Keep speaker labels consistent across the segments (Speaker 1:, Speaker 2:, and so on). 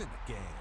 Speaker 1: what's in the game.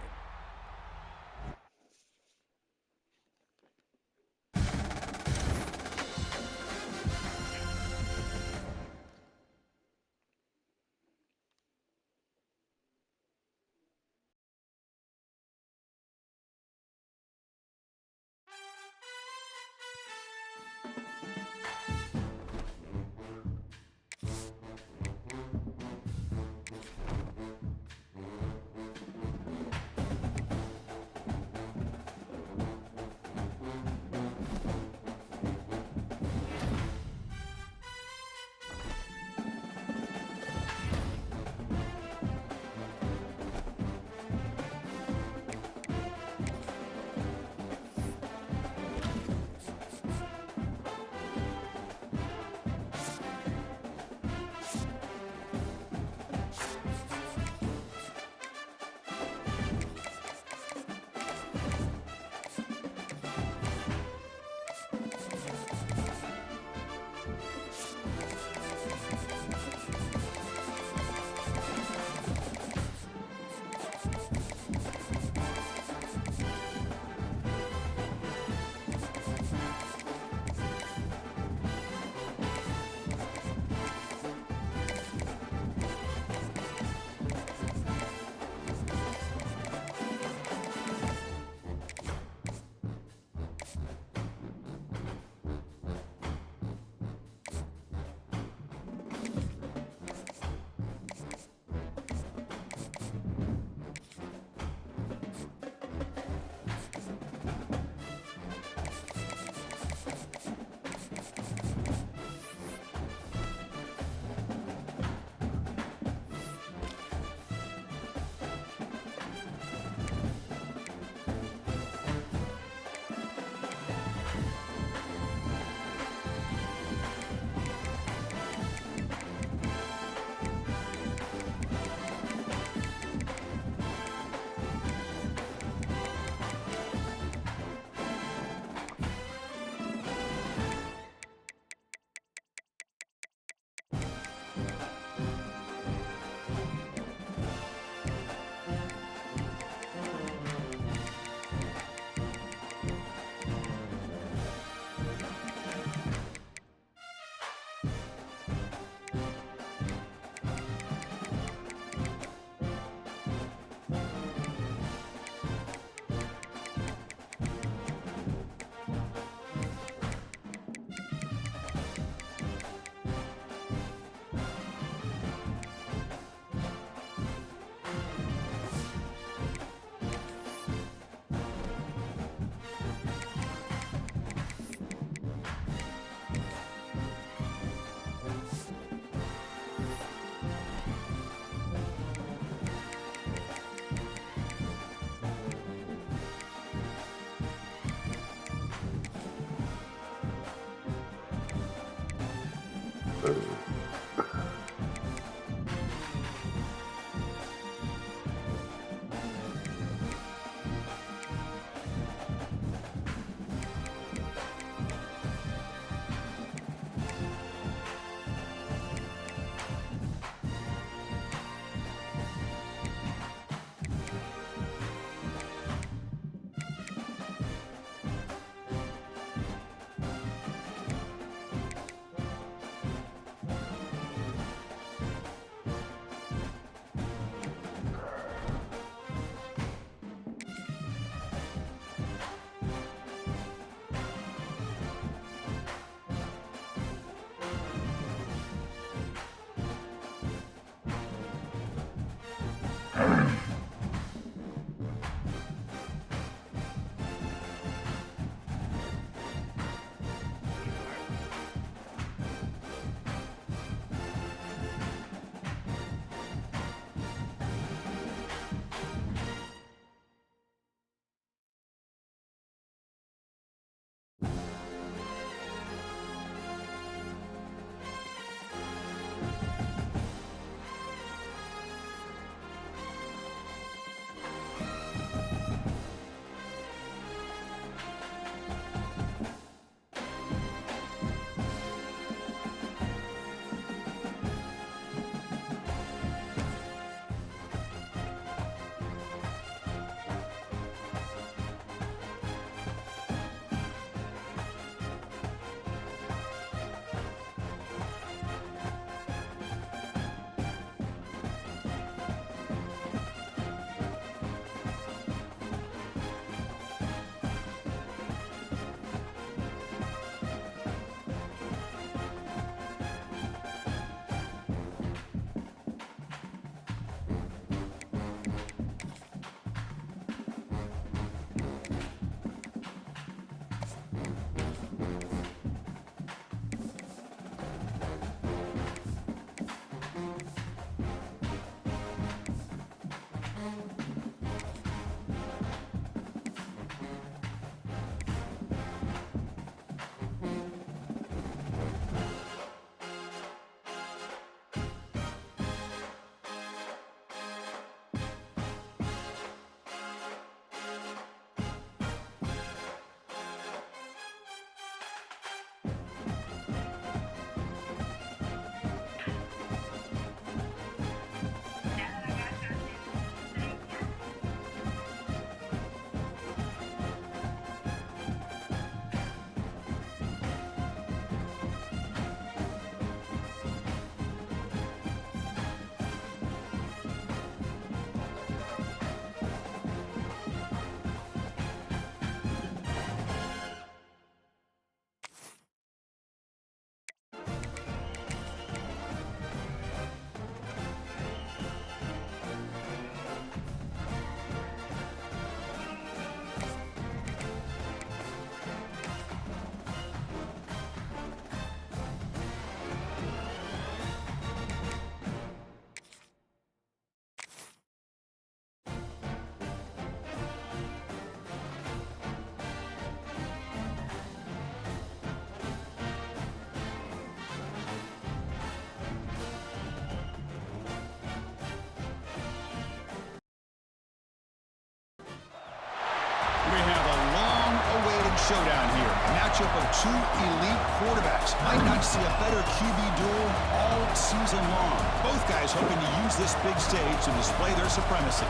Speaker 1: matchup of two elite quarterbacks. Might not see a better QB duel all season long. Both guys hoping to use this big stage to display their supremacy.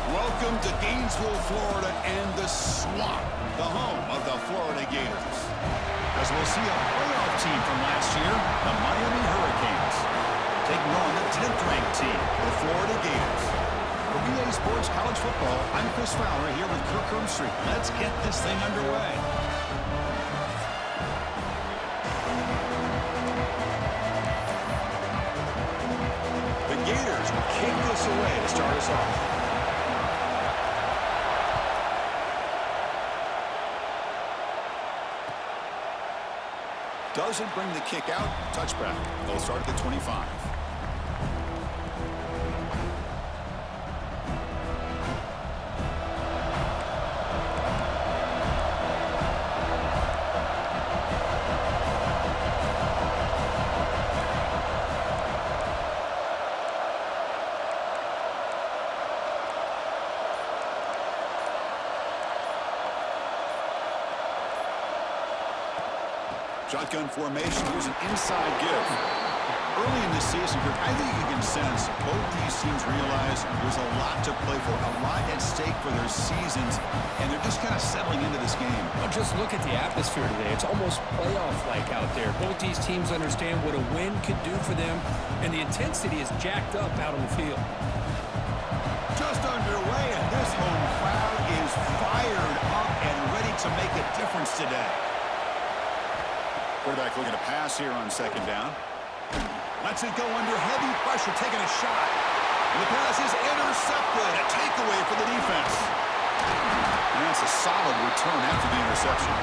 Speaker 1: Welcome to Gainesville, Florida, and the Swamp, the home of the Florida Gators. As we'll see a playoff team from last year, the Miami Hurricanes, taking on the 10th-ranked team, the Florida Gators. For EA Sports College Football, I'm Chris Fowler here with Kirk Herbstreit. Let's get this thing underway. The Gators will kick this away to start us off. Doesn't bring the kick out. Touchback. They'll start at the 25. Shotgun formation. Here's an inside give. Early in the season, I think you can sense both these teams realize there's a lot to play for, a lot at stake for their seasons, and they're just kind of settling into this game.
Speaker 2: Well, just look at the atmosphere today. It's almost playoff-like out there. Both these teams understand what a win could do for them, and the intensity is jacked up out on the field.
Speaker 1: Just underway, and this home crowd is fired up and ready to make a difference today. Quarterback looking to pass here on second down. Lets it go under heavy pressure, taking a shot. And the pass is intercepted. A takeaway for the defense. And that's a solid return after the interception.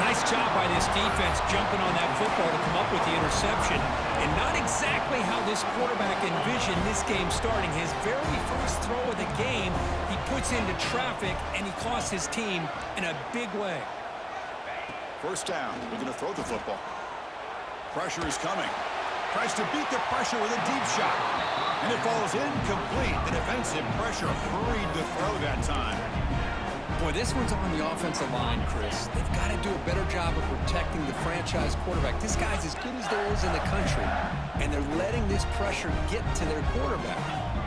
Speaker 2: Nice job by this defense jumping on that football to come up with the interception. And not exactly how this quarterback envisioned this game starting. His very first throw of the game, he puts into traffic, and he costs his team in a big way.
Speaker 1: First down, we're going to throw the football. Pressure is coming. Tries to beat the pressure with a deep shot. And it falls incomplete. The defensive pressure hurried the throw that time.
Speaker 2: Boy, this one's on the offensive line, Chris. They've got to do a better job of protecting the franchise quarterback. This guy's as good as there is in the country, and they're letting this pressure get to their quarterback.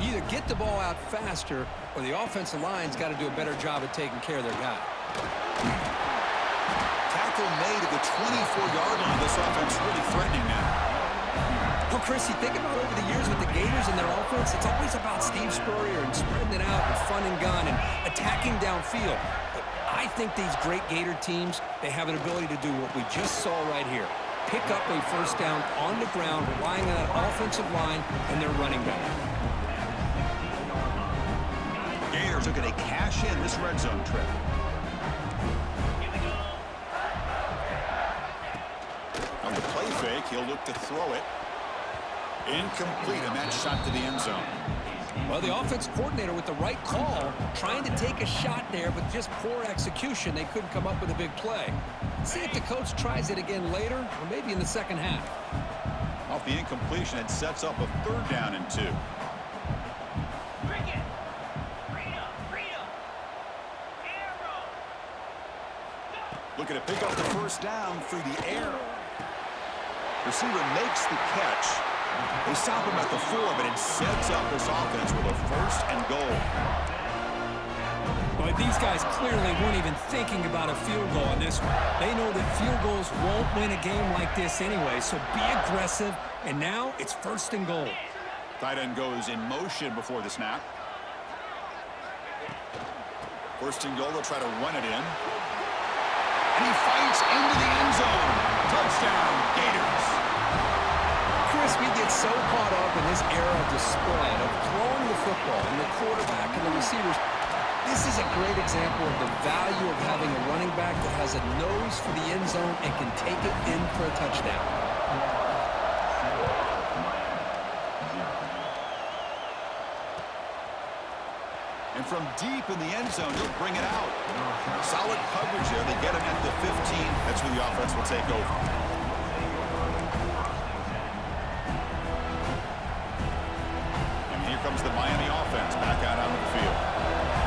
Speaker 2: You either get the ball out faster, or the offensive line's got to do a better job of taking care of their guy.
Speaker 1: Made at the 24-yard line. This offense really threatening now.
Speaker 2: Well, Chris, you think about over the years with the Gators and their offense, it's always about Steve Spurrier and spreading it out and fun and gun and attacking downfield. But I think these great Gator teams, they have an ability to do what we just saw right here. Pick up a first down on the ground, relying on that offensive line and their running back.
Speaker 1: Gators are going to cash in this red zone trip. On the play fake, he'll look to throw it. Incomplete, and that shot to the end zone.
Speaker 2: Well, the offense coordinator with the right call, trying to take a shot there, but just poor execution. They couldn't come up with a big play. See if the coach tries it again later, or maybe in the second half.
Speaker 1: Off the incompletion, it sets up a third down and 2. Looking to pick up the first down through the air. Receiver makes the catch. They stop him at the 4, but it sets up this offense with a first and goal.
Speaker 2: But these guys clearly weren't even thinking about a field goal on this one. They know that field goals won't win a game like this anyway, so be aggressive, and now it's first and goal.
Speaker 1: Tight end goes in motion before the snap. First and goal, they'll try to run it in. And he fights into the end zone. Touchdown, Gators.
Speaker 2: Chris, we get so caught up in this era of the spread, of throwing the football, and the quarterback and the receivers. This is a great example of the value of having a running back that has a nose for the end zone and can take it in for a touchdown.
Speaker 1: And from deep in the end zone, he'll bring it out. Solid coverage there. They get him at the 15. That's where the offense will take over. And here comes the Miami offense back out onto the field.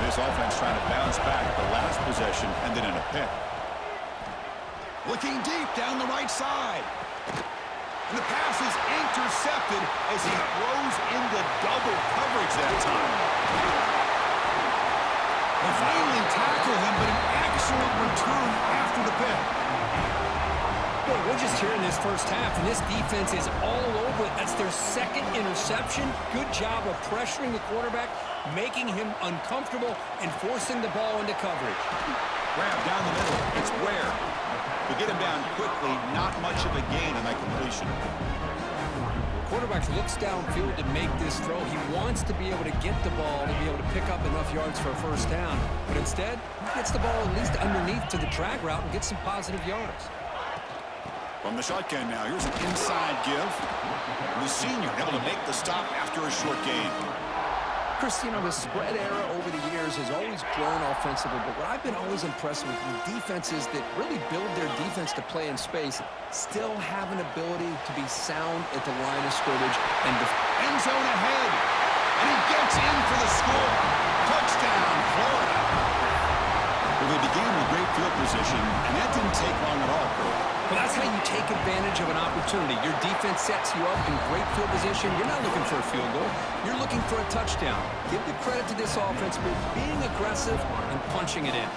Speaker 1: This offense trying to bounce back. The last possession ended in a pick. Looking deep down the right side. And the pass is intercepted as he throws into double coverage that time. They finally tackle him, but an excellent return after the pick.
Speaker 2: Boy, we're just here in this first half, and this defense is all over it. That's their second interception. Good job of pressuring the quarterback, making him uncomfortable, and forcing the ball into coverage.
Speaker 1: Grab down the middle. It's Ware. To get him down quickly, not much of a gain on that completion.
Speaker 2: Quarterback looks downfield to make this throw. He wants to be able to get the ball to be able to pick up enough yards for a first down. But instead, he gets the ball at least underneath to the drag route and gets some positive yards.
Speaker 1: From the shotgun now, here's an inside give. The senior able to make the stop after a short gain.
Speaker 2: Chris, you know, the spread era over the years has always grown offensively, but what I've been always impressed with defenses that really build their defense to play in space still have an ability to be sound at the line of scrimmage and
Speaker 1: end zone ahead. And he gets in for the score. Touchdown, Florida. Well, they began with great field position, and that didn't take long at all, Kirk.
Speaker 2: Well, that's how you take advantage of an opportunity. Your defense sets you up in great field position. You're not looking for a field goal. You're looking for a touchdown. Give the credit to this offense for being aggressive and punching it in.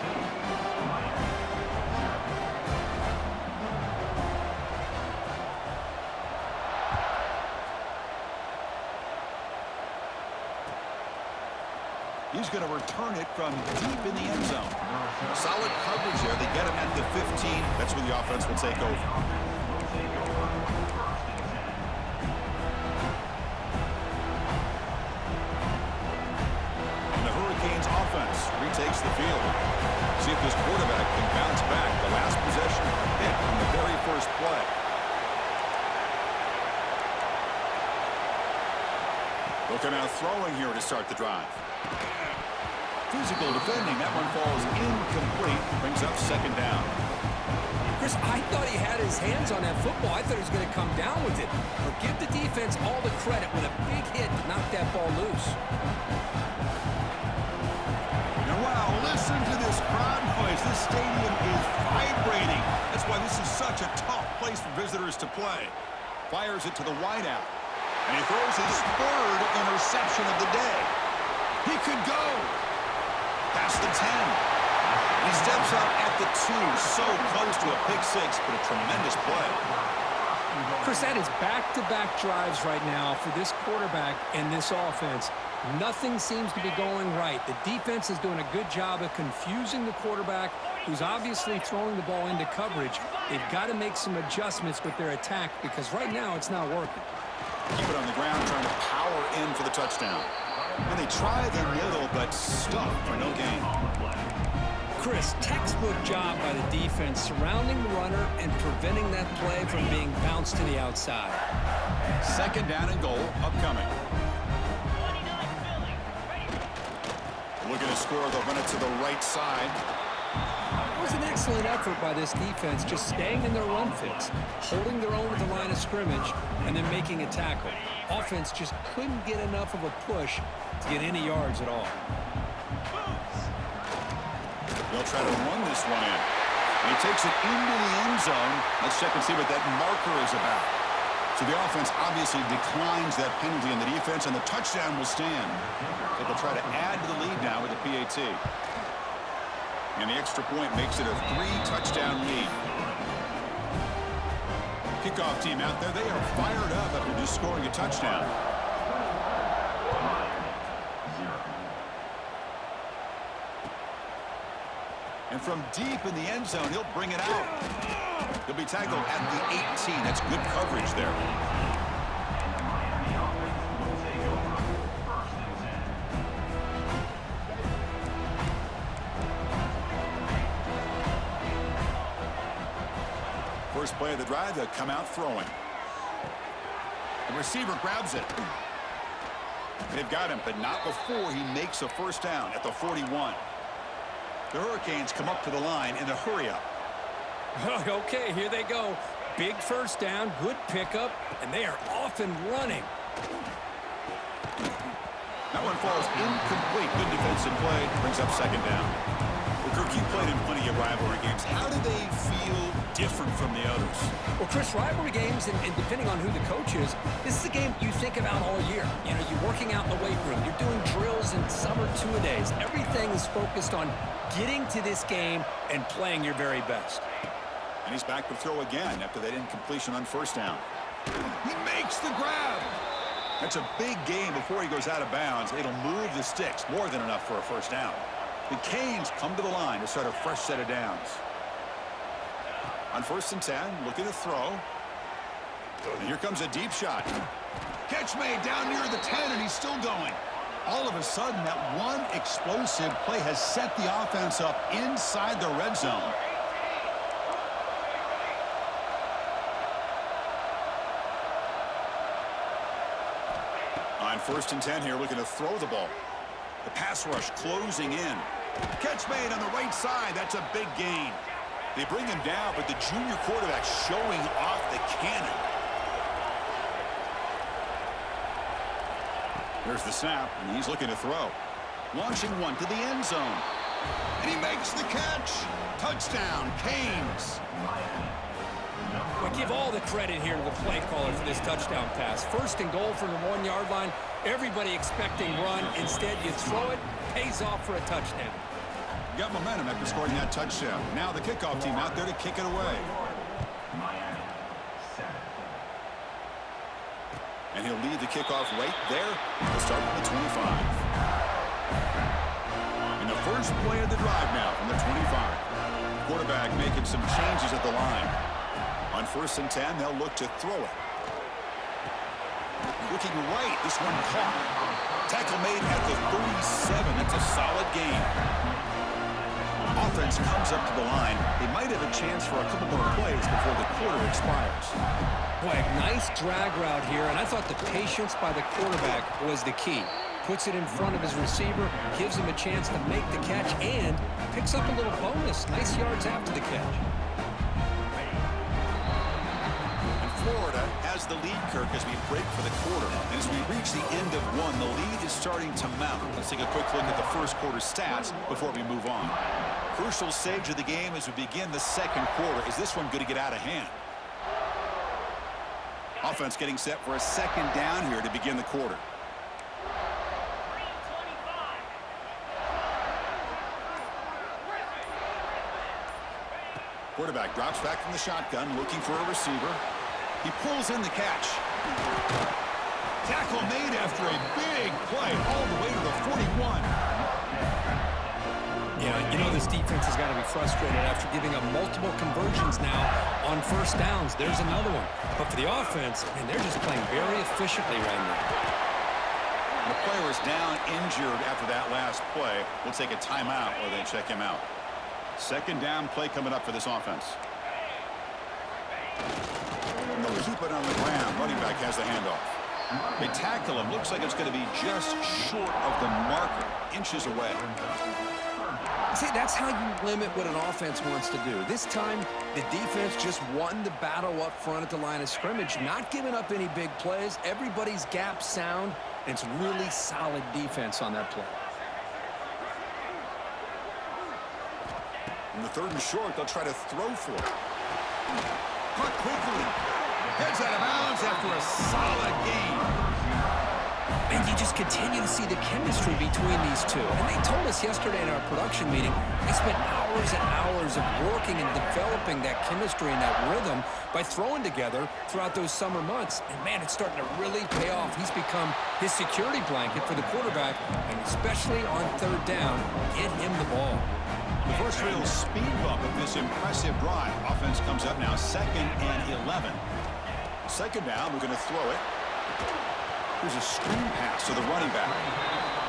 Speaker 1: He's going to return it from deep in the end zone. Solid coverage there. They get him at the 15. That's where the offense will take over. And the Hurricanes offense retakes the field. See if this quarterback can bounce back. The last possession hit on the very first play. They'll come out throwing here to start the drive. Physical defending. That one falls incomplete. Brings up second down.
Speaker 2: Chris, I thought he had his hands on that football. I thought he was going to come down with it. But give the defense all the credit with a big hit to knock that ball loose.
Speaker 1: Now, wow, listen to this crowd noise. This stadium is vibrating. That's why this is such a tough place for visitors to play. Fires it to the wideout. And he throws his third interception of the day. He could go. Past the 10. He steps up at the 2. So close to a pick six, but a tremendous play.
Speaker 2: Chris, that is back-to-back drives right now for this quarterback and this offense. Nothing seems to be going right. The defense is doing a good job of confusing the quarterback, who's obviously throwing the ball into coverage. They've got to make some adjustments with their attack because right now it's not working.
Speaker 1: Keep it on the ground, trying to power in for the touchdown. And they try the middle, but stuck for no gain.
Speaker 2: Chris, textbook job by the defense surrounding the runner and preventing that play from being bounced to the outside.
Speaker 1: Second down and goal upcoming. Looking to score, they'll run it to the right side.
Speaker 2: It was an excellent effort by this defense, just staying in their run fits, holding their own at the line of scrimmage, and then making a tackle. Offense just couldn't get enough of a push to get any yards at all.
Speaker 1: They'll try to run this one in. And he takes it into the end zone. Let's check and see what that marker is about. So the offense obviously declines that penalty on the defense, and the touchdown will stand. But they'll try to add to the lead now with the PAT. And the extra point makes it a 3-touchdown lead. Kickoff team out there, they are fired up after just scoring a touchdown. And from deep in the end zone, he'll bring it out. He'll be tackled at the 18. That's good coverage there. First play of the drive, they'll come out throwing. The receiver grabs it. They've got him, but not before he makes a first down at the 41. The Hurricanes come up to the line in a hurry-up.
Speaker 2: Okay, here they go. Big first down, good pickup, and they are off and running.
Speaker 1: That one falls incomplete. Good defensive play. Brings up second down. The Kirk, you played in plenty of rivalry games. How do they feel different from the others?
Speaker 2: Well, Chris, rivalry games, and depending on who the coach is, this is a game you think about all year. You know, you're working out in the weight room. You're doing drills in summer two-a-days. Everything is focused on getting to this game and playing your very best.
Speaker 1: And he's back to throw again after that incompletion on first down. He makes the grab. That's a big gain before he goes out of bounds. It'll move the sticks, more than enough for a first down. The Canes come to the line to start a fresh set of downs. On 1st and 10, looking to throw. And here comes a deep shot. Catch made down near the 10, and he's still going. All of a sudden, that one explosive play has set the offense up inside the red zone. On 1st and 10 here, looking to throw the ball. The pass rush closing in. Catch made on the right side. That's a big gain. They bring him down, but the junior quarterback showing off the cannon. There's the snap, and he's looking to throw. Launching one to the end zone. And he makes the catch. Touchdown, Canes.
Speaker 2: We give all the credit here to the play caller for this touchdown pass. 1st and goal from the 1-yard line. Everybody expecting run. Instead, you throw it. Pays off for a touchdown.
Speaker 1: Got momentum after scoring that touchdown. Now the kickoff team out there to kick it away. And he'll lead the kickoff right there. He'll start from the 25. In the first play of the drive now from the 25. Quarterback making some changes at the line. On 1st and 10, they'll look to throw it. Looking right, this one caught. Tackle made at the 37. That's a solid gain. Offense comes up to the line. They might have a chance for a couple more plays before the quarter expires.
Speaker 2: Boy, a nice drag route here, and I thought the patience by the quarterback was the key. Puts it in front of his receiver, gives him a chance to make the catch, and picks up a little bonus. Nice yards after the catch.
Speaker 1: Florida has the lead, Kirk, as we break for the quarter. And as we reach the end of one, the lead is starting to mount. Let's take a quick look at the first quarter stats before we move on. Crucial stage of the game as we begin the second quarter. Is this one going to get out of hand? Offense getting set for a second down here to begin the quarter. Quarterback drops back from the shotgun, looking for a receiver. He pulls in the catch. Tackle made after a big play all the way to the 41.
Speaker 2: Yeah, you know this defense has got to be frustrated after giving up multiple conversions now on first downs. There's another one. But for the offense, man, they're just playing very efficiently right now.
Speaker 1: The player is down injured after that last play. We'll take a timeout while they check him out. Second down play coming up for this offense. And they'll keep it on the ground. Running back has the handoff. They tackle him. Looks like it's going to be just short of the marker, inches away.
Speaker 2: See, that's how you limit what an offense wants to do. This time, the defense just won the battle up front at the line of scrimmage, not giving up any big plays. Everybody's gap sound, and it's really solid defense on that play.
Speaker 1: In the 3rd and short, they'll try to throw for it. Caught quickly. Heads out of bounds after a solid game.
Speaker 2: And you just continue to see the chemistry between these two. And they told us yesterday in our production meeting, they spent hours and hours of working and developing that chemistry and that rhythm by throwing together throughout those summer months. And, man, it's starting to really pay off. He's become his security blanket for the quarterback, and especially on 3rd down, get him the ball.
Speaker 1: The first real speed bump of this impressive drive. Offense comes up now 2nd and 11. Second down, we're going to throw it. Here's a screen pass to the running back.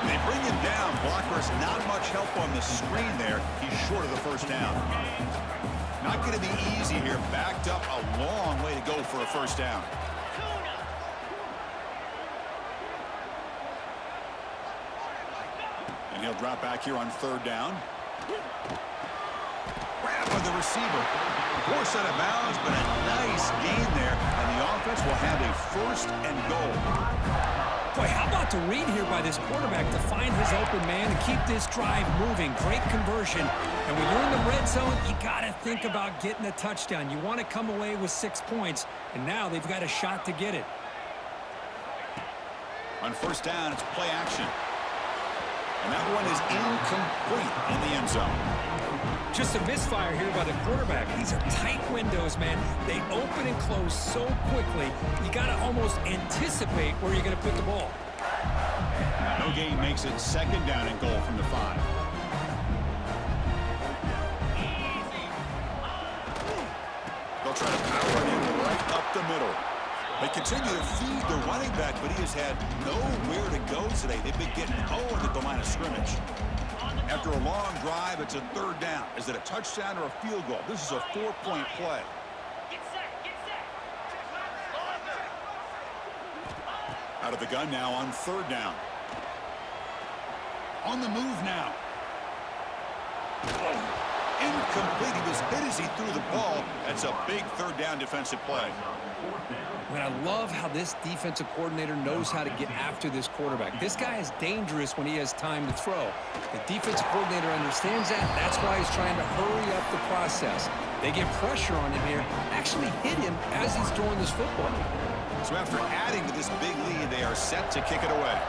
Speaker 1: And they bring him down. Blockers not much help on the screen there. He's short of the first down. Not going to be easy here. Backed up a long way to go for a first down. And he'll drop back here on 3rd down. Grab on the receiver. Force out of bounds, but a nice gain there. And the offense will have a 1st and goal.
Speaker 2: Boy, how about the read here by this quarterback to find his open man and keep this drive moving. Great conversion. And when you're in the red zone, you got to think about getting a touchdown. You want to come away with 6 points, and now they've got a shot to get it.
Speaker 1: On first down, it's play action. And that one is incomplete in the end zone.
Speaker 2: Just a misfire here by the quarterback. These are tight windows, man. They open and close so quickly, you got to almost anticipate where you're going to put the ball.
Speaker 1: No gain makes it second down and goal from the 5. They'll try to power it in right up the middle. They continue to feed the running back, but he has had nowhere to go today. They've been getting Owen at the line of scrimmage. After a long drive, it's a third down. Is it a touchdown or a field goal? This is a 4-point play. Out of the gun now on third down. On the move now. Incomplete. He was hit as he threw the ball. That's a big third down defensive play.
Speaker 2: And I love how this defensive coordinator knows how to get after this quarterback. This guy is dangerous when he has time to throw. The defensive coordinator understands that. That's why he's trying to hurry up the process. They get pressure on him here, actually hit him as he's throwing this football.
Speaker 1: So after adding to this big lead, they are set to kick it away.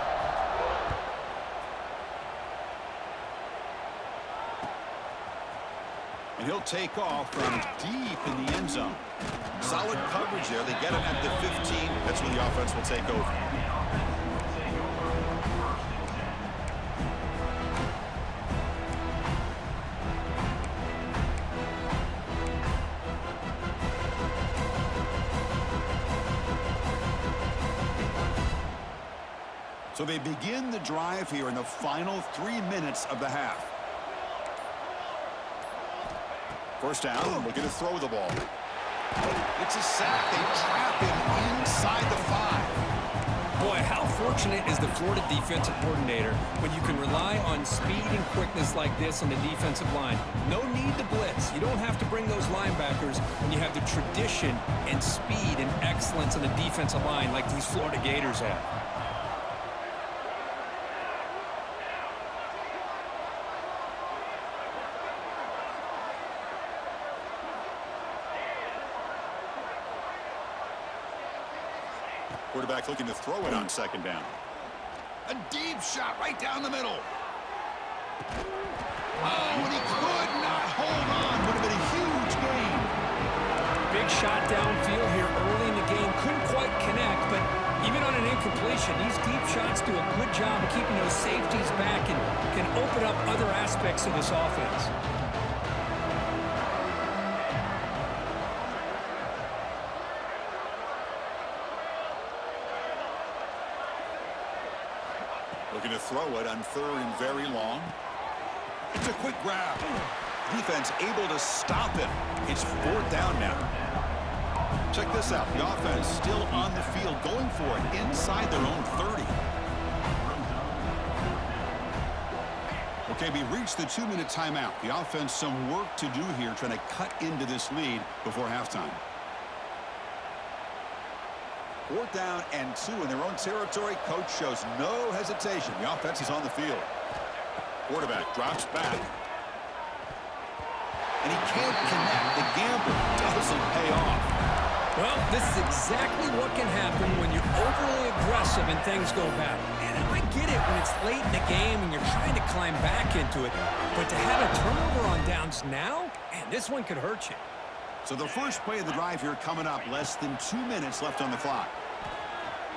Speaker 1: And he'll take off from deep in the end zone. Solid coverage there. They get him at the 15. That's when the offense will take over. So they begin the drive here in the final 3 minutes of the half. First down, looking to throw the ball. It's a sack. They trap him inside the 5.
Speaker 2: Boy, how fortunate is the Florida defensive coordinator when you can rely on speed and quickness like this on the defensive line. No need to blitz. You don't have to bring those linebackers when you have the tradition and speed and excellence on the defensive line like these Florida Gators have.
Speaker 1: Quarterback looking to throw it on second down. A deep shot right down the middle. Oh, and he could not hold on. Would have been a huge gain.
Speaker 2: Big shot downfield here early in the game. Couldn't quite connect, but even on an incompletion, these deep shots do a good job of keeping those safeties back and can open up other aspects of this offense.
Speaker 1: Looking to throw it on third and very long. It's a quick grab. Defense able to stop it. It's fourth down now. Check this out. The offense still on the field, going for it inside their own 30. Okay, we reached the 2-minute timeout. The offense some work to do here, trying to cut into this lead before halftime. Fourth down and 2 in their own territory. Coach shows no hesitation. The offense is on the field. Quarterback drops back. And he can't connect. The gamble doesn't pay off.
Speaker 2: Well, this is exactly what can happen when you're overly aggressive and things go bad. And I get it when it's late in the game and you're trying to climb back into it. But to have a turnover on downs now, man, this one could hurt you.
Speaker 1: So the first play of the drive here coming up. Less than 2 minutes left on the clock.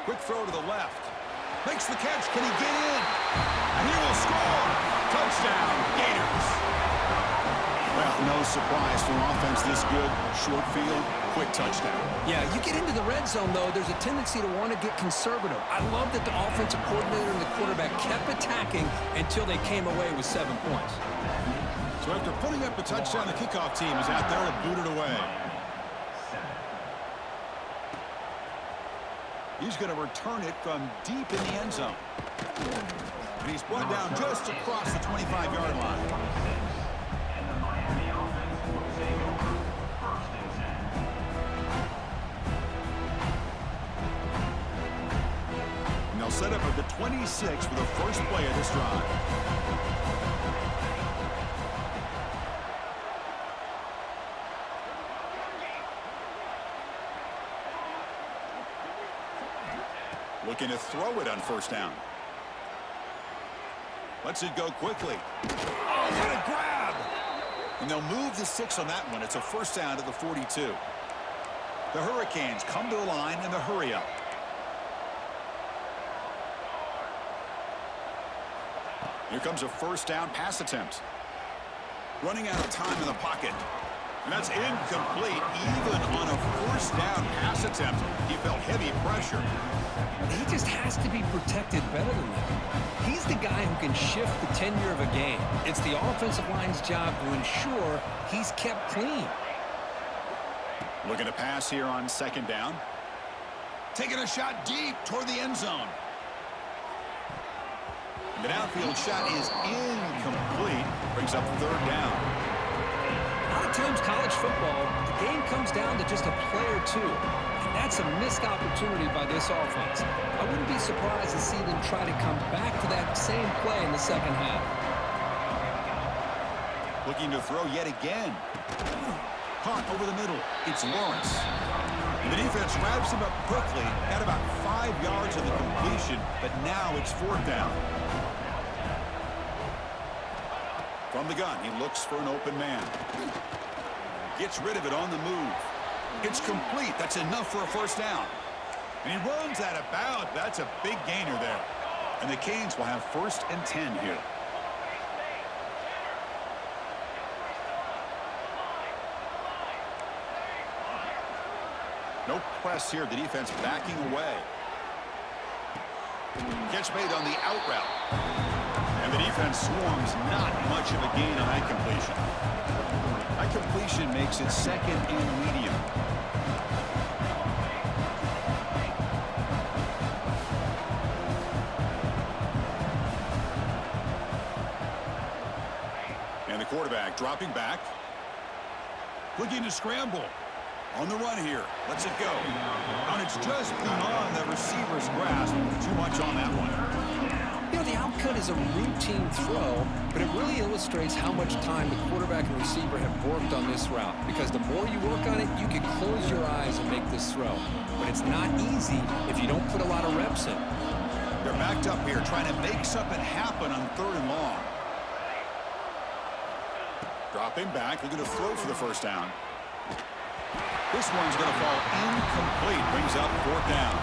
Speaker 1: Quick throw to the left. Makes the catch. Can he get in? And he will score. Touchdown, Gators. Well, no surprise for an offense this good. Short field, quick touchdown.
Speaker 2: Yeah, you get into the red zone, though, there's a tendency to want to get conservative. I love that the offensive coordinator and the quarterback kept attacking until they came away with 7 points.
Speaker 1: So after putting up a touchdown, the kickoff team is out there to boot it away. He's going to return it from deep in the end zone. And he's brought down just across the 25-yard line. setup of the 26 for the first play of this drive. Looking to throw it on first down. Lets it go quickly. Oh, what a grab! And they'll move the 6 on that one. It's a first down to the 42. The Hurricanes come to the line in the hurry up. Here comes a first down pass attempt. Running out of time in the pocket. And that's incomplete. Even on a first down pass attempt, he felt heavy pressure.
Speaker 2: He just has to be protected better than that. He's the guy who can shift the tenure of a game. It's the offensive line's job to ensure he's kept clean.
Speaker 1: Looking to pass here on second down. Taking a shot deep toward the end zone. The downfield shot is incomplete. Brings up third down.
Speaker 2: A lot of times college football, the game comes down to just a play or two. And that's a missed opportunity by this offense. I wouldn't be surprised to see them try to come back to that same play in the second half.
Speaker 1: Looking to throw yet again. Caught over the middle. It's Lawrence. The defense wraps him up quickly at about 5 yards of the completion, but now it's fourth down. From the gun, he looks for an open man. Gets rid of it on the move. It's complete. That's enough for a first down. And he runs out of bounds. That's a big gainer there. And the Canes will have 1st and 10 here. No press here. The defense backing away. Catch made on the out route. And the defense swarms. Not much of a gain on that completion. That completion makes it 2nd and medium. And the quarterback dropping back. Looking to scramble. On the run here. Lets it go. And it's just beyond the receiver's grasp. Too much on that one.
Speaker 2: You know, the outcut is a routine throw, but it really illustrates how much time the quarterback and receiver have worked on this route. Because the more you work on it, you can close your eyes and make this throw. But it's not easy if you don't put a lot of reps in.
Speaker 1: They're backed up here trying to make something happen on 3rd and long. Dropping back. They're going to throw for the first down. This one's going to fall incomplete. Brings up 4th down.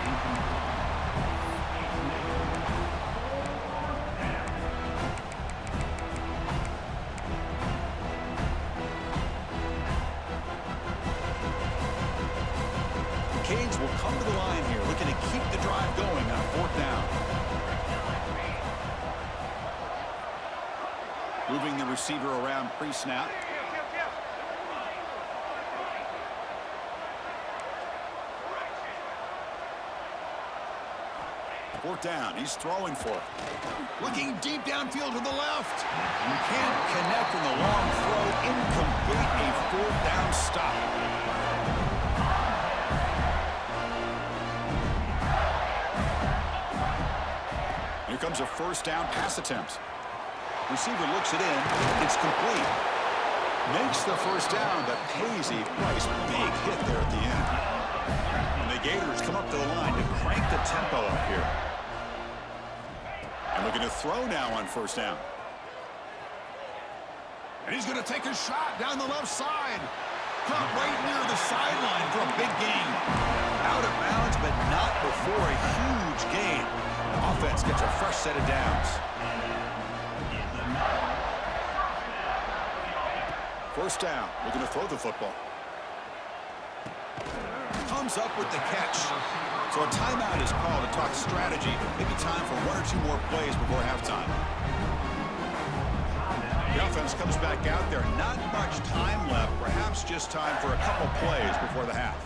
Speaker 1: Canes will come to the line here, looking to keep the drive going on 4th down. Moving the receiver around pre-snap. Fourth down. He's throwing for it. Looking deep downfield to the left. Can't connect in the long throw. Incomplete. A 4th down stop. Here comes a first down pass attempt. Receiver looks it in. It's complete. Makes the first down, but pays a price. Big hit there at the end. And the Gators come up to the line to crank the tempo up here. And looking to throw now on first down. And he's going to take a shot down the left side. Caught right near the sideline for a big gain. Out of bounds, but not before a huge gain. Offense gets a fresh set of downs. First down. Looking to throw the football. Comes up with the catch. So a timeout is called to talk strategy. Maybe time for 1 or 2 more plays before halftime. The offense comes back out there. Not much time left. Perhaps just time for a couple plays before the half.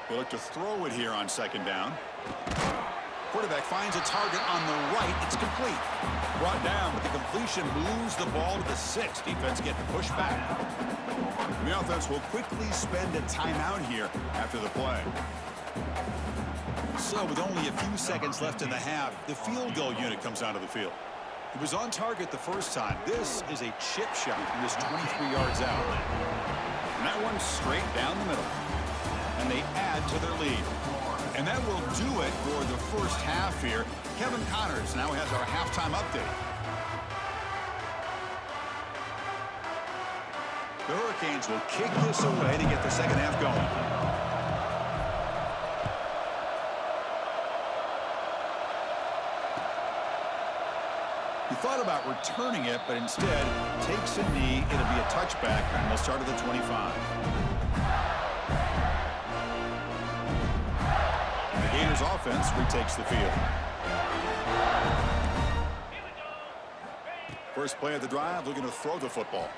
Speaker 1: They look to throw it here on second down. Quarterback finds a target on the right. It's complete. Brought down, but the completion moves the ball to the 6. Defense getting pushed back. And the offense will quickly spend a timeout here after the play. So with only a few seconds left in the half, the field goal unit comes out of the field. It was on target the first time. This is a chip shot from just 23 yards out. And that one's straight down the middle. And they add to their lead. And that will do it for the first half here. Kevin Connors now has our halftime update. The Hurricanes will kick this away to get the second half going. He thought about returning it, but instead takes a knee. It'll be a touchback, and they'll start at the 25. The Gators offense retakes the field. First play of the drive, looking to throw the football.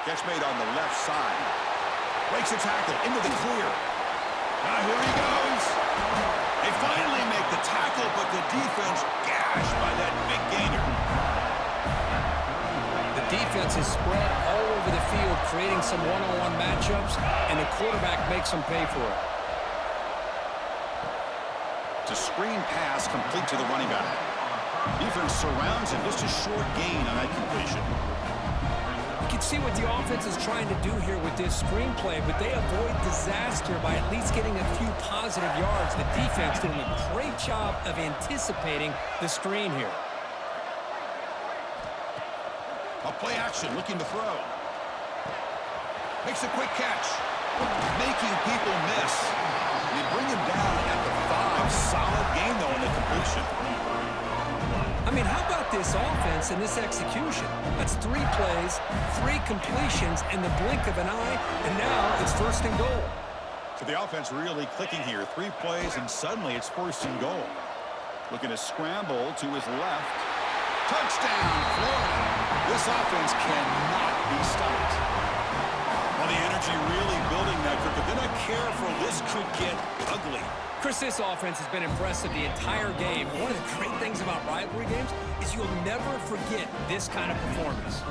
Speaker 1: Catch made on the left side. Breaks a tackle into the clear. Now here he goes. They finally make the tackle, but the defense gashed by that big gainer.
Speaker 2: The defense is spread all over the field, creating some one-on-one matchups, and the quarterback makes them pay for it.
Speaker 1: It's a screen pass complete to the running back. Defense surrounds him. Just a short gain on that completion.
Speaker 2: You can see what the offense is trying to do here with this screenplay, but they avoid disaster by at least getting a few positive yards. The defense doing a great job of anticipating the screen here.
Speaker 1: A play action, looking to throw. Makes a quick catch. Making people miss. They bring him down at the 5. Solid gain, though, in the completion.
Speaker 2: I mean, how about this offense and this execution? That's 3 plays, 3 completions in the blink of an eye, and now it's first and goal.
Speaker 1: So the offense really clicking here. 3 plays, and suddenly it's first and goal. Looking to scramble to his left. Touchdown, Florida. This offense cannot be stopped. Well, the energy really building that group, but they're not careful. This could get ugly.
Speaker 2: Chris, this offense has been impressive the entire game. One of the great things about rivalry games is you'll never forget this kind of performance.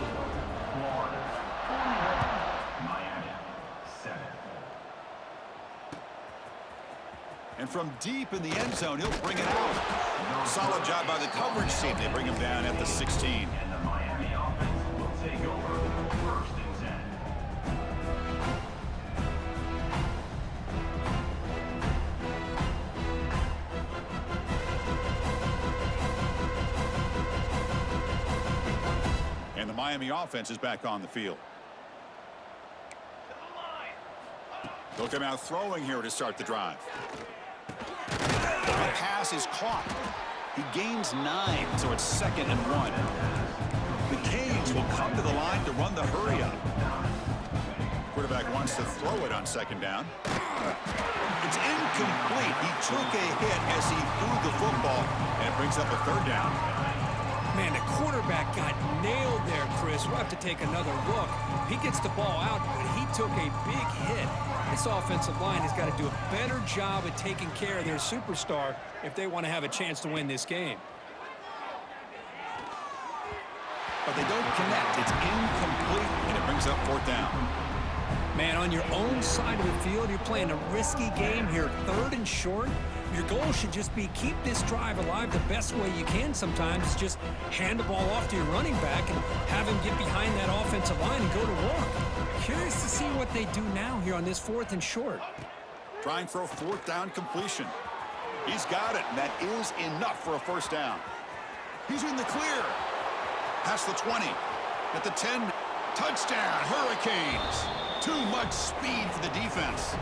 Speaker 1: And from deep in the end zone, he'll bring it out. Solid job by the coverage team. They bring him down at the 16.
Speaker 3: And the Miami offense will take over first and 10.
Speaker 1: And the Miami offense is back on the field. They'll come out throwing here to start the drive. The pass is caught. He gains 9, so it's 2nd and 1. The Canes will come to the line to run the hurry up. Quarterback wants to throw it on 2nd down. It's incomplete. He took a hit as he threw the football, and it brings up a 3rd down.
Speaker 2: Man, the quarterback got nailed there, Chris. We'll have to take another look. He gets the ball out, but he took a big hit. This offensive line has got to do a better job at taking care of their superstar if they want to have a chance to win this game.
Speaker 1: But they don't connect. It's incomplete, and it brings up 4th down.
Speaker 2: Man, on your own side of the field, you're playing a risky game here, 3rd and short. Your goal should just be keep this drive alive the best way you can sometimes. Is just hand the ball off to your running back and have him get behind that offensive line and go to work. Curious to see what they do now here on this 4th and short.
Speaker 1: Trying for a 4th down completion. He's got it, and that is enough for a 1st down. He's in the clear. Past the 20. At the 10. Touchdown, Hurricanes. Too much speed for the defense.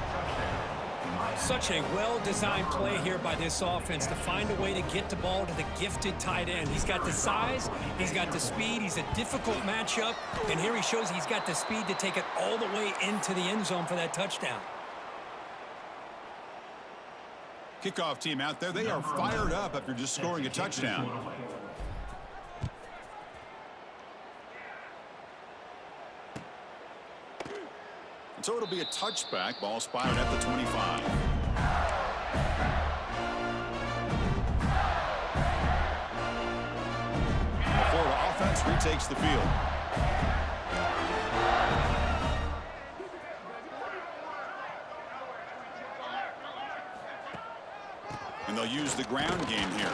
Speaker 2: Such a well-designed play here by this offense to find a way to get the ball to the gifted tight end. He's got the size, he's got the speed, he's a difficult matchup, and here he shows he's got the speed to take it all the way into the end zone for that touchdown.
Speaker 1: Kickoff team out there, they are fired up after just scoring a touchdown. And so it'll be a touchback. Ball spotted at the 25. The Florida offense retakes the field. they'll use the ground game here.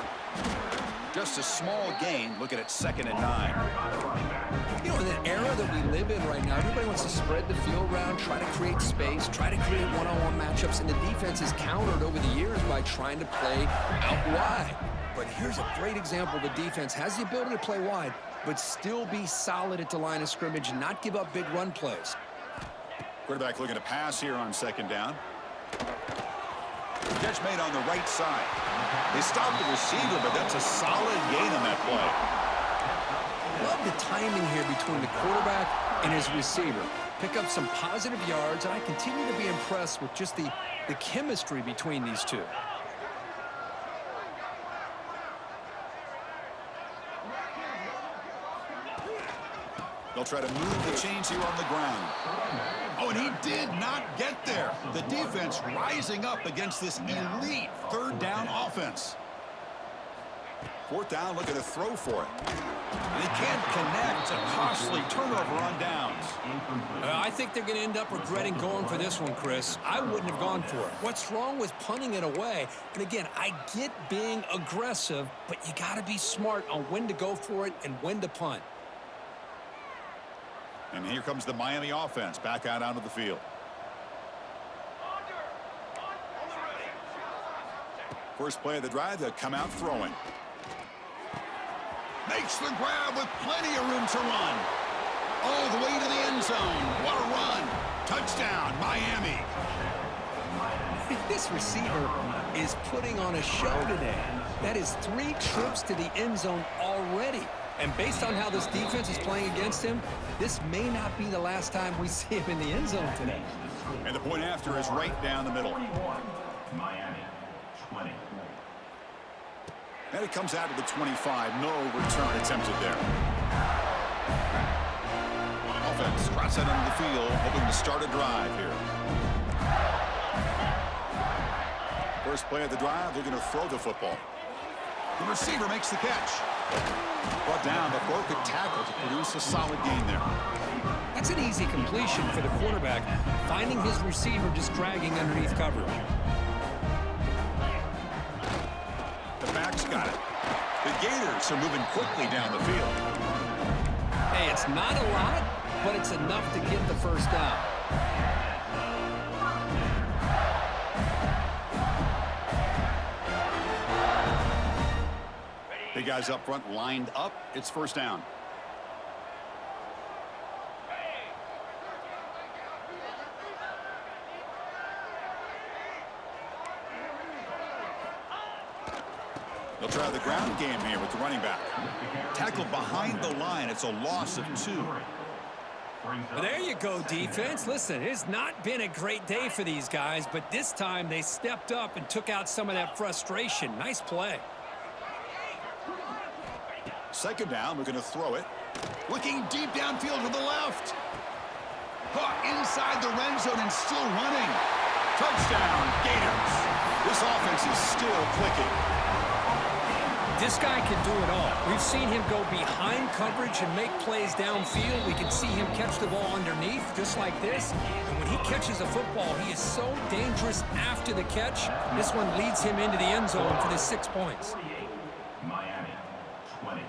Speaker 1: Just a small gain. Looking at 2nd and 9.
Speaker 2: You know, in the era that we live in right now, everybody wants to spread the field around, try to create space, try to create one-on-one matchups, and the defense is countered over the years by trying to play out wide. But here's a great example. The defense has the ability to play wide, but still be solid at the line of scrimmage and not give up big run plays.
Speaker 1: Quarterback looking to pass here on 2nd down. Catch made on the right side. They stopped the receiver, but that's a solid gain on that play.
Speaker 2: Love the timing here between the quarterback and his receiver. Pick up some positive yards, and I continue to be impressed with just the chemistry between these two.
Speaker 1: They'll try to move the chains here on the ground. Oh, and he did not get there. The defense rising up against this elite 3rd down offense. 4th down, looking to throw for it. And he can't connect. A costly turnover on downs.
Speaker 2: I think they're going to end up regretting going for this one, Chris. I wouldn't have gone for it. What's wrong with punting it away? And again, I get being aggressive, but you got to be smart on when to go for it and when to punt.
Speaker 1: And here comes the Miami offense back out onto the field. First play of the drive, they'll come out throwing. Makes the grab with plenty of room to run. All the way to the end zone. What a run. Touchdown, Miami.
Speaker 2: This receiver is putting on a show today. That is 3 trips to the end zone already. And based on how this defense is playing against him, this may not be the last time we see him in the end zone today.
Speaker 1: And the point after is right down the middle.
Speaker 3: Miami, 20.
Speaker 1: And it comes out to the 25. No return attempted there. Offense cross out onto the field, hoping to start a drive here. First play of the drive, they're going to throw the football. The receiver makes the catch. Brought down, but broke a tackle to produce a solid gain there.
Speaker 2: That's an easy completion for the quarterback, finding his receiver just dragging underneath coverage.
Speaker 1: The back's got it. The Gators are moving quickly down the field.
Speaker 2: Hey, it's not a lot, but it's enough to get the first down.
Speaker 1: The guys up front lined up. It's first down. They'll try the ground game here with the running back. Tackled behind the line. It's a loss of 2.
Speaker 2: Well, there you go, defense. Listen, it's not been a great day for these guys, but this time they stepped up and took out some of that frustration. Nice play.
Speaker 1: 2nd down, we're going to throw it. Looking deep downfield to the left. Caught inside the red zone and still running. Touchdown, Gators. This offense is still clicking.
Speaker 2: This guy can do it all. We've seen him go behind coverage and make plays downfield. We can see him catch the ball underneath, just like this. And when he catches a football, he is so dangerous after the catch. This one leads him into the end zone for the 6 points.
Speaker 3: Miami, 20.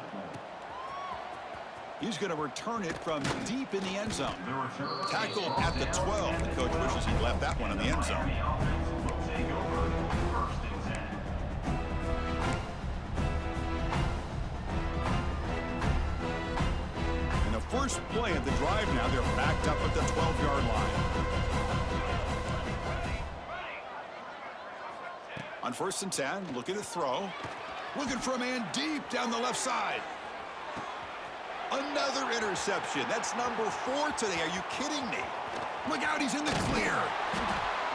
Speaker 1: He's going to return it from deep in the end zone. Tackled at the 12. The coach wishes he left that one in the end zone.
Speaker 3: Will take over 1st and 10.
Speaker 1: In the first play of the drive now, they're backed up at the 12-yard line. On 1st and 10, looking to throw. Looking for a man deep down the left side. Another interception. That's number 4 today. Are you kidding me? Look out, he's in the clear.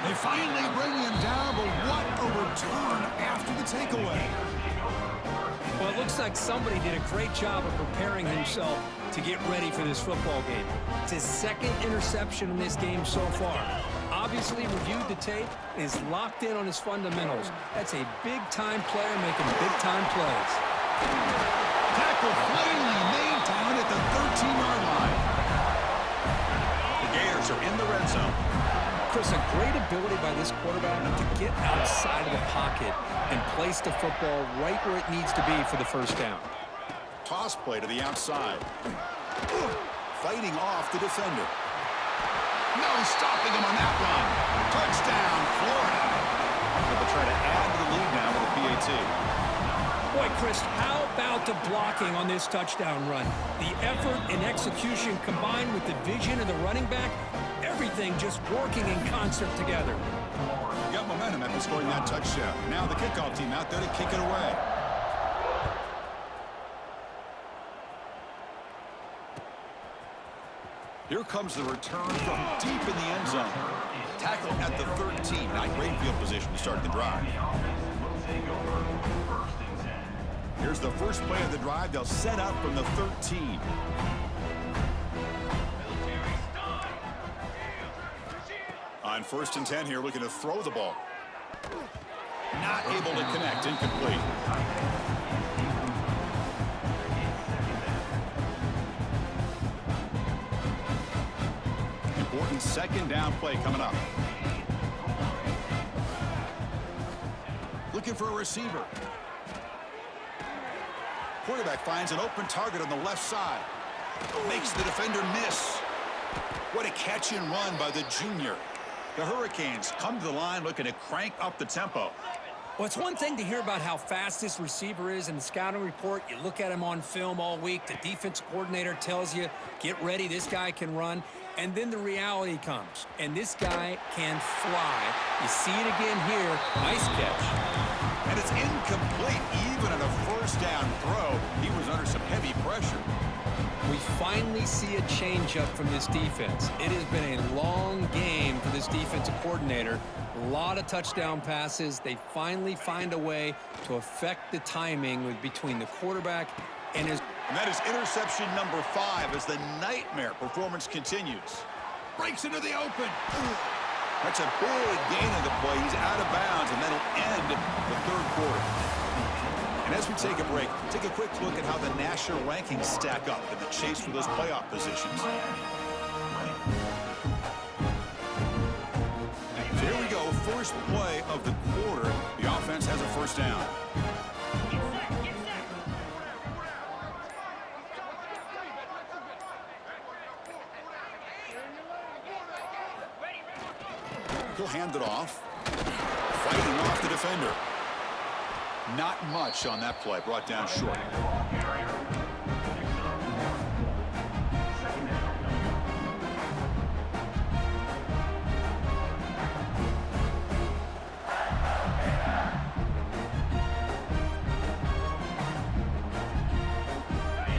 Speaker 1: They finally bring him down, but what a return after the takeaway.
Speaker 2: Well, it looks like somebody did a great job of preparing himself to get ready for this football game. It's his 2nd interception in this game so far. Obviously reviewed the tape, is locked in on his fundamentals. That's a big-time player making big-time plays.
Speaker 1: Tackle finally made down at the 13-yard line. The Gators are in the red zone.
Speaker 2: Chris, a great ability by this quarterback to get outside of the pocket and place the football right where it needs to be for the first down.
Speaker 1: Toss play to the outside. Fighting off the defender. No stopping him on that run. Touchdown, Florida. They'll try to add to the lead now with a PAT.
Speaker 2: Boy, Chris, how about the blocking on this touchdown run? The effort and execution combined with the vision of the running back, everything just working in concert together.
Speaker 1: Got momentum after scoring that touchdown. Now the kickoff team out there to kick it away. Here comes the return from deep in the end zone. Tackle at the 13. Not great field position to start the drive. Here's the first play of the drive. They'll set up from the 13. On 1st and 10 here, looking to throw the ball. Not able to connect, incomplete. Important second down play coming up. Looking for a receiver. Quarterback finds an open target on the left side. Makes the defender miss. What a catch and run by the junior. The Hurricanes come to the line looking to crank up the tempo.
Speaker 2: Well, it's one thing to hear about how fast this receiver is in the scouting report. You look at him on film all week. The defensive coordinator tells you, get ready, this guy can run. And then the reality comes, and this guy can fly. You see it again here. Nice catch.
Speaker 1: And it's incomplete. Even on a first down throw, he was under some heavy pressure.
Speaker 2: We finally see a changeup from this defense. It has been a long game for this defensive coordinator. A lot of touchdown passes. They finally find a way to affect the timing between the quarterback and his...
Speaker 1: And that is interception number 5 as the nightmare performance continues. Breaks into the open. That's a big gain of the play. He's out of bounds, and that'll end the third quarter. And as we take a break, take a quick look at how the national rankings stack up in the chase for those playoff positions. So here we go, first play of the quarter. The offense has a first down. He'll hand it off. Fighting off the defender. Not much on that play. Brought down short.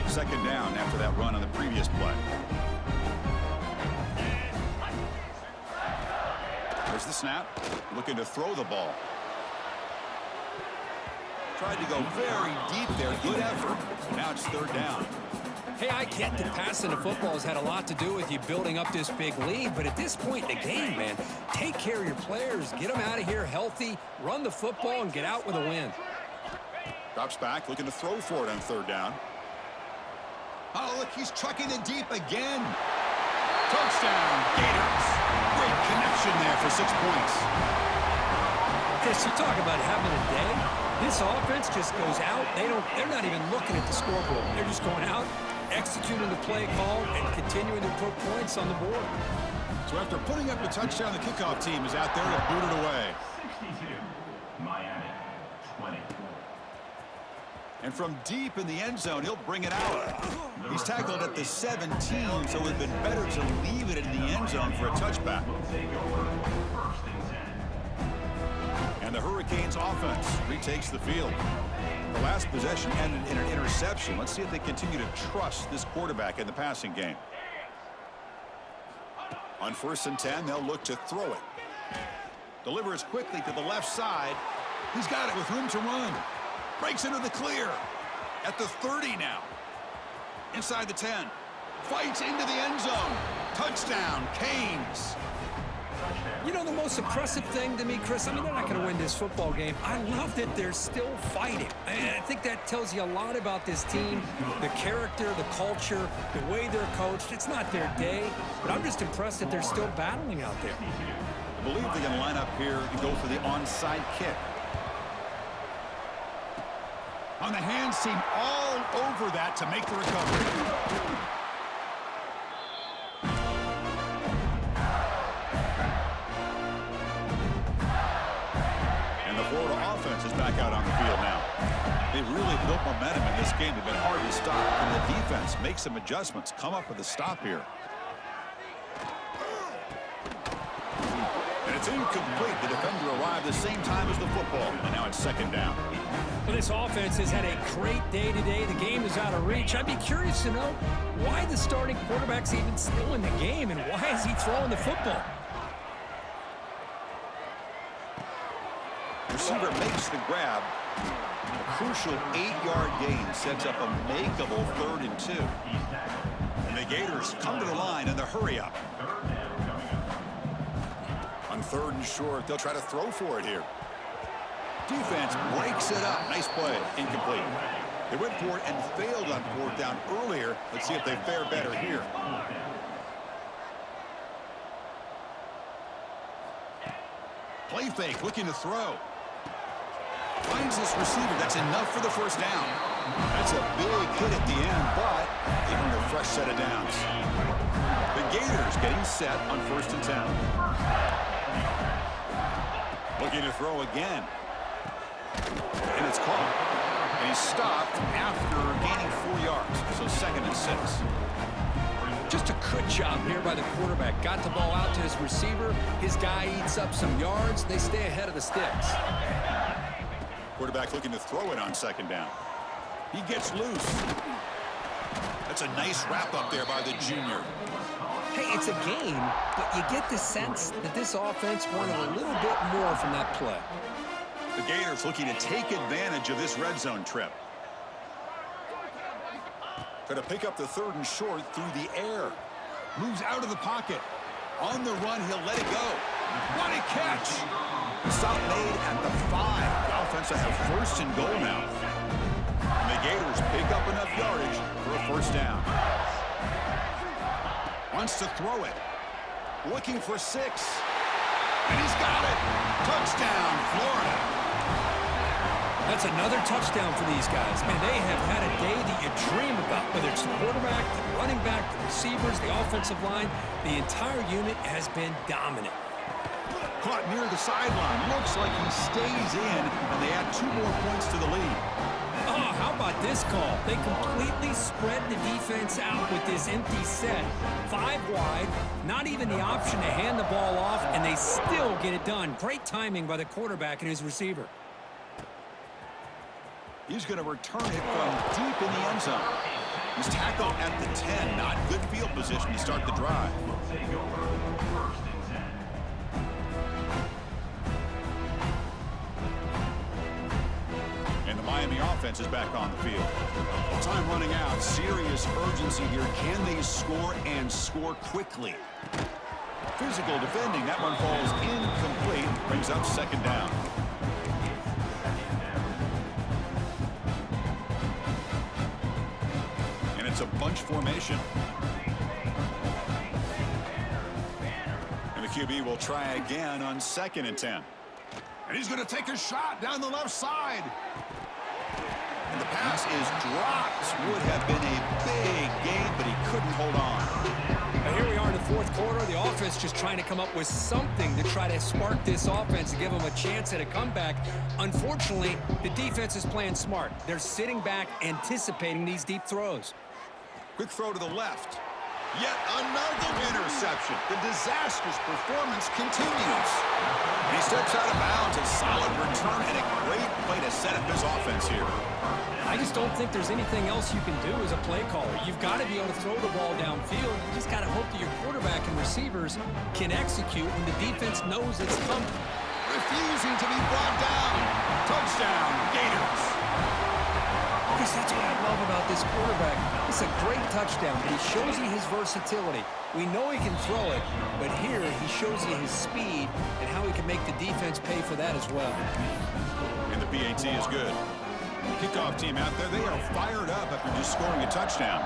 Speaker 1: Second down after that run on the previous play. There's the snap. Looking to throw the ball. Tried to go very deep there. Good effort. Now it's third down.
Speaker 2: Hey, I get that passing the football has had a lot to do with you building up this big lead, but at this point in the game, man, take care of your players. Get them out of here healthy, run the football, and get out with a win.
Speaker 1: Drops back, looking to throw for it on third down. Oh, look, he's chucking it deep again. Touchdown, Gators. Great connection there for 6 points.
Speaker 2: Chris, you talk about having a day. This offense just goes out. They're not even looking at the scoreboard. They're just going out, executing the play call, and continuing to put points on the board.
Speaker 1: So after putting up a touchdown, the kickoff team is out there to boot it away.
Speaker 3: 62, Miami, 20.
Speaker 1: And from deep in the end zone, he'll bring it out. He's tackled at the 17, so it would have been better to leave it in the end zone for a touchback.
Speaker 3: Will take over first and 10.
Speaker 1: And the Hurricanes offense retakes the field. The last possession ended in an interception. Let's see if they continue to trust this quarterback in the passing game. On 1st and 10, they'll look to throw it. Delivers quickly to the left side. He's got it with room to run. Breaks into the clear. At the 30 now. Inside the 10. Fights into the end zone. Touchdown, Canes.
Speaker 2: You know, the most impressive thing to me, Chris, I mean, they're not going to win this football game. I love that they're still fighting. I think that tells you a lot about this team, the character, the culture, the way they're coached. It's not their day, but I'm just impressed that they're still battling out there.
Speaker 1: believe they're going to line up here and go for the onside kick. On the hands team all over that to make the recovery. And the Florida offense is back out on the field now. They've really built momentum in this game. They've been hard to stop. And the defense makes some adjustments, come up with a stop here. And it's incomplete. The defender arrived the same time as the football. And now it's second down.
Speaker 2: Well, this offense has had a great day today. The game is out of reach. I'd be curious to know why the starting quarterback's even still in the game and why is he throwing the football?
Speaker 1: Receiver makes the grab. A crucial 8-yard gain sets up a makeable 3rd and 2. And the Gators come to the line in the hurry up. On 3rd and short, they'll try to throw for it here. Defense breaks it up. Nice play. Incomplete. They went for it and failed on 4th down earlier. Let's see if they fare better here. Play fake, looking to throw. Finds this receiver. That's enough for the 1st down. That's a big hit at the end, but they earn a fresh set of downs. The Gators getting set on 1st and 10. Looking to throw again. And it's caught. And he's stopped after gaining 4 yards. So 2nd and 6.
Speaker 2: Just a good job here by the quarterback. Got the ball out to his receiver. His guy eats up some yards. They stay ahead of the sticks.
Speaker 1: Quarterback looking to throw it on 2nd down. He gets loose. That's a nice wrap up there by the junior.
Speaker 2: Hey, it's a game, but you get the sense that this offense wanted a little bit more from that play.
Speaker 1: The Gators looking to take advantage of this red zone trip. Going to pick up the 3rd and short through the air. Moves out of the pocket. On the run, he'll let it go. What a catch! Stop made at the 5. The offense will have 1st and goal now. And the Gators pick up enough yardage for a 1st down. Wants to throw it. Looking for 6. And he's got it. Touchdown, Florida.
Speaker 2: That's another touchdown for these guys. Man, they have had a day that you dream about, whether it's the quarterback, the running back, the receivers, the offensive line. The entire unit has been dominant.
Speaker 1: Caught near the sideline. Looks like he stays in, and they add 2 more points to the lead.
Speaker 2: Oh, how about this call? They completely spread the defense out with this empty set. 5 wide, not even the option to hand the ball off, and they still get it done. Great timing by the quarterback and his receiver.
Speaker 1: He's going to return it from deep in the end zone. He's tackled at the 10. Not good field position to start the drive.
Speaker 3: Take over 1st and 10.
Speaker 1: And the Miami offense is back on the field. Time running out. Serious urgency here. Can they score and score quickly? Physical defending. That one falls incomplete. Brings up 2nd down. And it's a bunch formation. And the QB will try again on 2nd and 10. And he's going to take a shot down the left side. And the pass is dropped. Would have been a big gain, but he couldn't hold on.
Speaker 2: Now here we are in the 4th quarter. The offense just trying to come up with something to try to spark this offense and give them a chance at a comeback. Unfortunately, the defense is playing smart. They're sitting back, anticipating these deep throws.
Speaker 1: Quick throw to the left. Yet another interception. The disastrous performance continues. And he steps out of bounds. A solid return and a great play to set up his offense here.
Speaker 2: I just don't think there's anything else you can do as a play caller. You've got to be able to throw the ball downfield. You just got to hope that your quarterback and receivers can execute when the defense knows it's coming.
Speaker 1: Refusing to be brought down. Touchdown, Gators.
Speaker 2: Because that's what I love about this quarterback. It's a great touchdown, but he shows you his versatility. We know he can throw it, but here he shows you his speed and how he can make the defense pay for that as well.
Speaker 1: And the PAT is good. Kickoff team out there, they are fired up after just scoring a touchdown.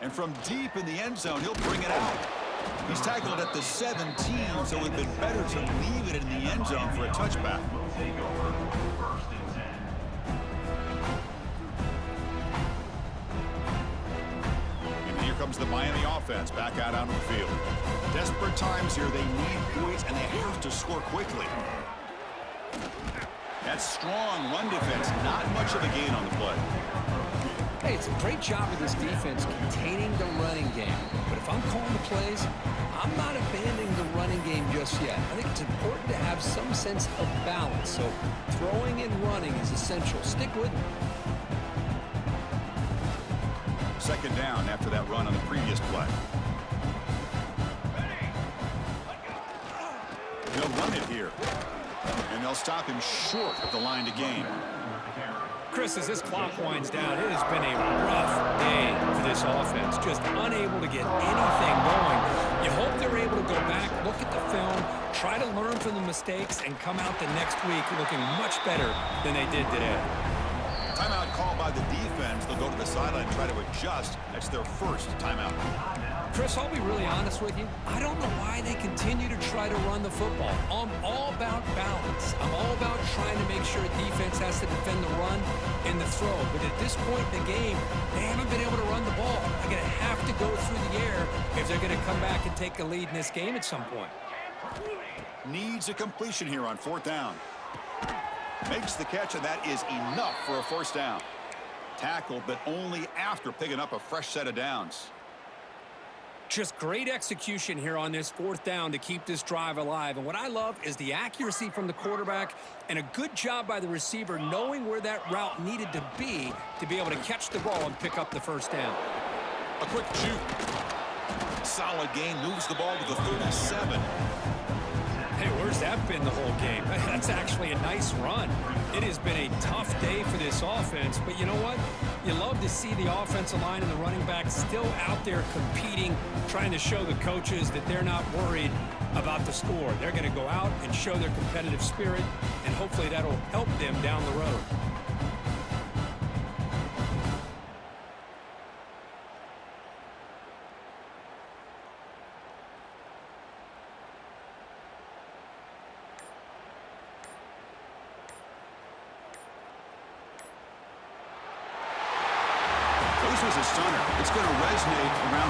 Speaker 1: And from deep in the end zone, he'll bring it out. He's tackled at the 17, so it would have been better to leave it in the end zone for a touchback.
Speaker 3: Will take over first and 10.
Speaker 1: And here comes the Miami offense back out onto the field. Desperate times here. They need points, and they have to score quickly. That strong run defense, not much of a gain on the play.
Speaker 2: Hey, it's a great job of this defense containing the running game. But if I'm calling the plays, I'm not abandoning the running game just yet. I think it's important to have some sense of balance. So throwing and running is essential. Stick with it.
Speaker 1: Second down after that run on the previous play. They'll run it here. And they'll stop him short of the line to gain.
Speaker 2: Chris, as this clock winds down, it has been a rough day for this offense. Just unable to get anything going. You hope they're able to go back, look at the film, try to learn from the mistakes, and come out the next week looking much better than they did today.
Speaker 1: Timeout called by the defense. They'll go to the sideline and try to adjust. That's their first timeout.
Speaker 2: Chris, I'll be really honest with you. I don't know why they continue to try to run the football. I'm all about balance. I'm all about trying to make sure a defense has to defend the run and the throw. But at this point in the game, they haven't been able to run the ball. They're going to have to go through the air if they're going to come back and take a lead in this game at some point.
Speaker 1: Needs a completion here on fourth down. Makes the catch, and that is enough for a first down. Tackled, but only after picking up a fresh set of downs.
Speaker 2: Just great execution here on this fourth down to keep this drive alive. And what I love is the accuracy from the quarterback and a good job by the receiver knowing where that route needed to be able to catch the ball and pick up the first down.
Speaker 1: A quick shoot. Solid gain, moves the ball to the 37.
Speaker 2: Hey, where's that been the whole game? That's actually a nice run. It has been a tough day for this offense, but you know what? You love to see the offensive line and the running back still out there competing, trying to show the coaches that they're not worried about the score. They're going to go out and show their competitive spirit, and hopefully that'll help them down the road.
Speaker 1: This was a stunner. It's going to resonate around